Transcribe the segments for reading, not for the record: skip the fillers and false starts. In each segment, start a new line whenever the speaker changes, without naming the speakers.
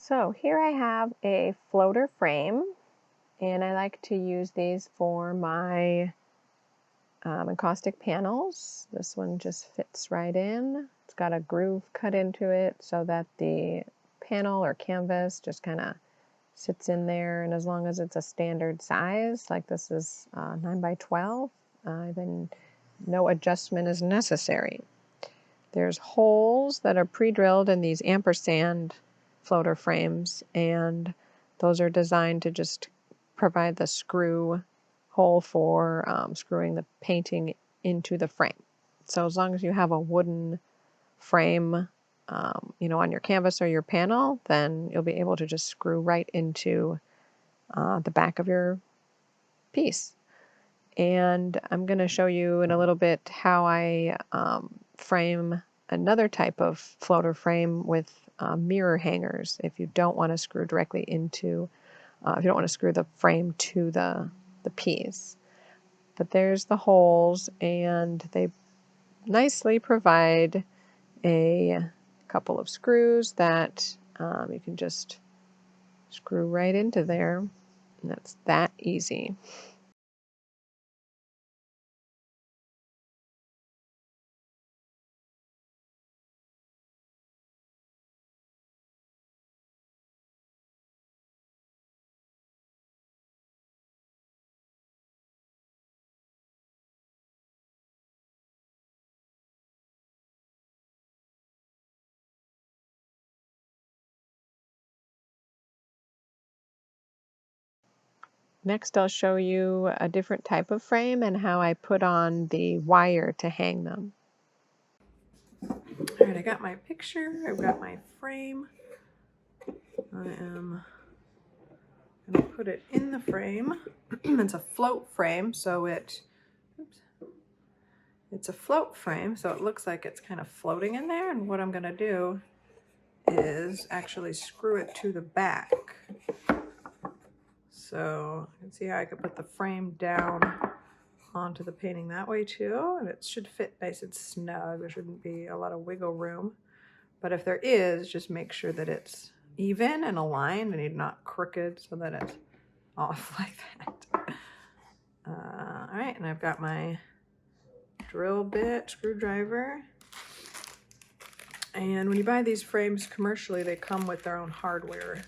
So here I have a floater frame, and I like to use these for my encaustic panels. This one just fits right in. It's got a groove cut into it so that the panel or canvas just kind of sits in there, and as long as it's a standard size, like this is 9 by 12, then no adjustment is necessary. There's holes that are pre-drilled in these ampersand floater frames, and those are designed to just provide the screw hole for screwing the painting into the frame. So as long as you have a wooden frame, on your canvas or your panel, then you'll be able to just screw right into the back of your piece. And I'm going to show you in a little bit how I frame another type of floater frame with mirror hangers if you don't want to screw directly into, if you don't want to screw the frame to the piece. But there's the holes, and they nicely provide a couple of screws that you can just screw right into there, and that's that easy. Next, I'll show you a different type of frame and how I put on the wire to hang them. All right, I got my picture, I've got my frame. I am going to put it in the frame. It's a float frame, so it's a float frame, so it looks like it's kind of floating in there. And what I'm going to do is actually screw it to the back. So you can see how I could put the frame down onto the painting that way too, and it should fit nice and snug. There shouldn't be a lot of wiggle room, but if there is, just make sure that it's even and aligned and not crooked so that it's off like that. All right, and I've got my drill bit, screwdriver, and when you buy these frames commercially, they come with their own hardware.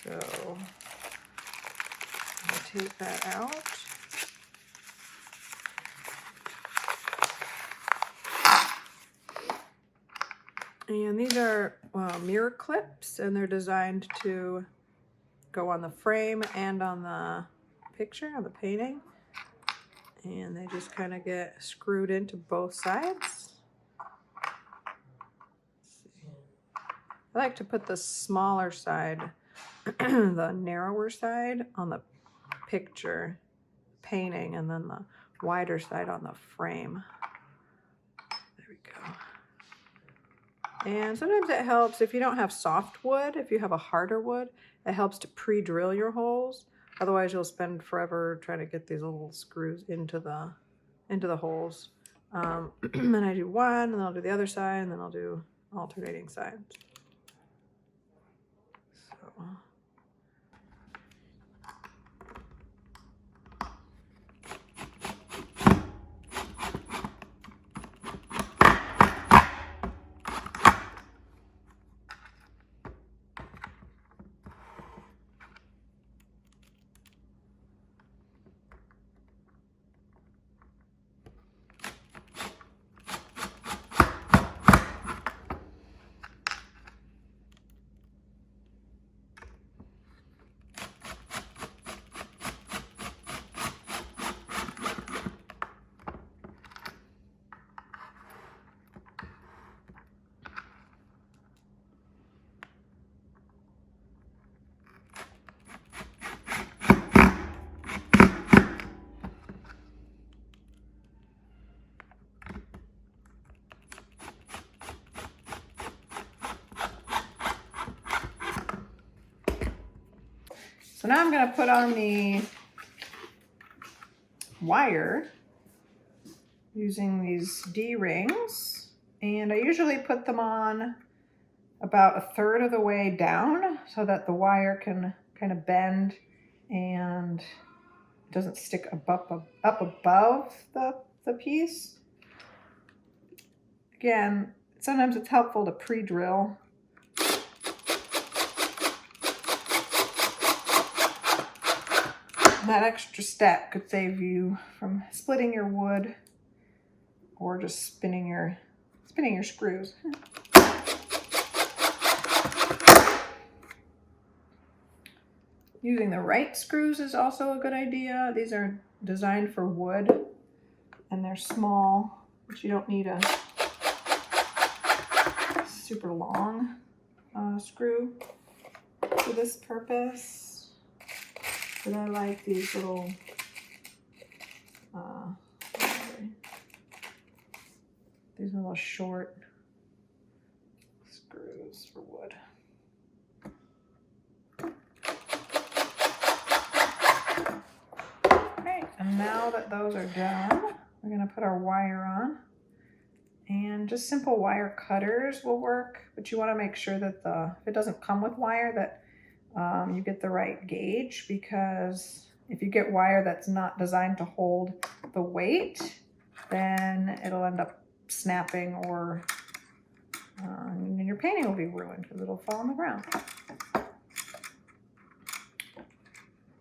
So I'll take that out. And these are mirror clips, and they're designed to go on the frame and on the picture, on the painting. And they just kind of get screwed into both sides. I like to put the smaller side, the narrower side, on the picture painting, and then the wider side on the frame. There we go. And sometimes it helps if you don't have soft wood, if you have a harder wood, it helps to pre-drill your holes. Otherwise you'll spend forever trying to get these little screws into the holes. And I do one, and then I'll do the other side, and then I'll do alternating sides. So.
So now I'm going to put on the wire using these D-rings, and I usually put them on about a third of the way down so that the wire can kind of bend and doesn't stick up above the piece. Again, sometimes it's helpful to pre-drill. That extra step could save you from splitting your wood or just spinning your screws. Using the right screws is also a good idea. These are designed for wood and they're small, but you don't need a super long screw for this purpose. But I like these little short screws for wood. Okay, and now that those are done, we're going to put our wire on. And just simple wire cutters will work, but you want to make sure that if it doesn't come with wire, that you get the right gauge, because if you get wire that's not designed to hold the weight, then it'll end up snapping, or and your painting will be ruined because it'll fall on the ground.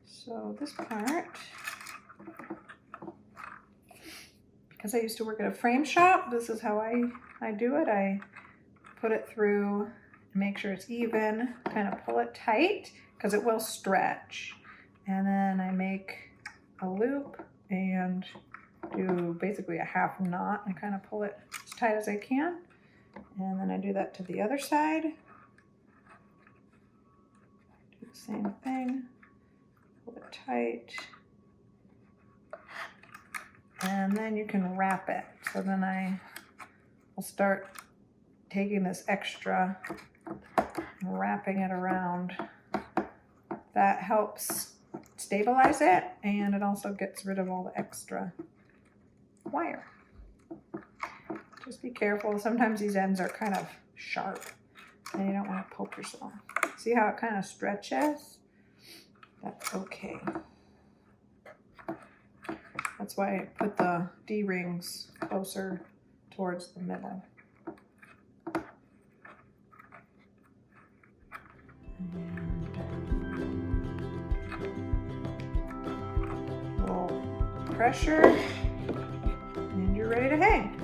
So this part, because I used to work at a frame shop, this is how I do it. I put it through, make sure it's even, kind of pull it tight because it will stretch. And then I make a loop and do basically a half knot and kind of pull it as tight as I can. And then I do that to the other side. Do the same thing, pull it tight. And then you can wrap it. So then I will start taking this extra and wrapping it around. That helps stabilize it, and it also gets rid of all the extra wire. Just be careful. Sometimes these ends are kind of sharp and you don't want to poke yourself. See how it kind of stretches? That's okay. That's why I put the D-rings closer towards the middle. A little pressure, and you're ready to hang.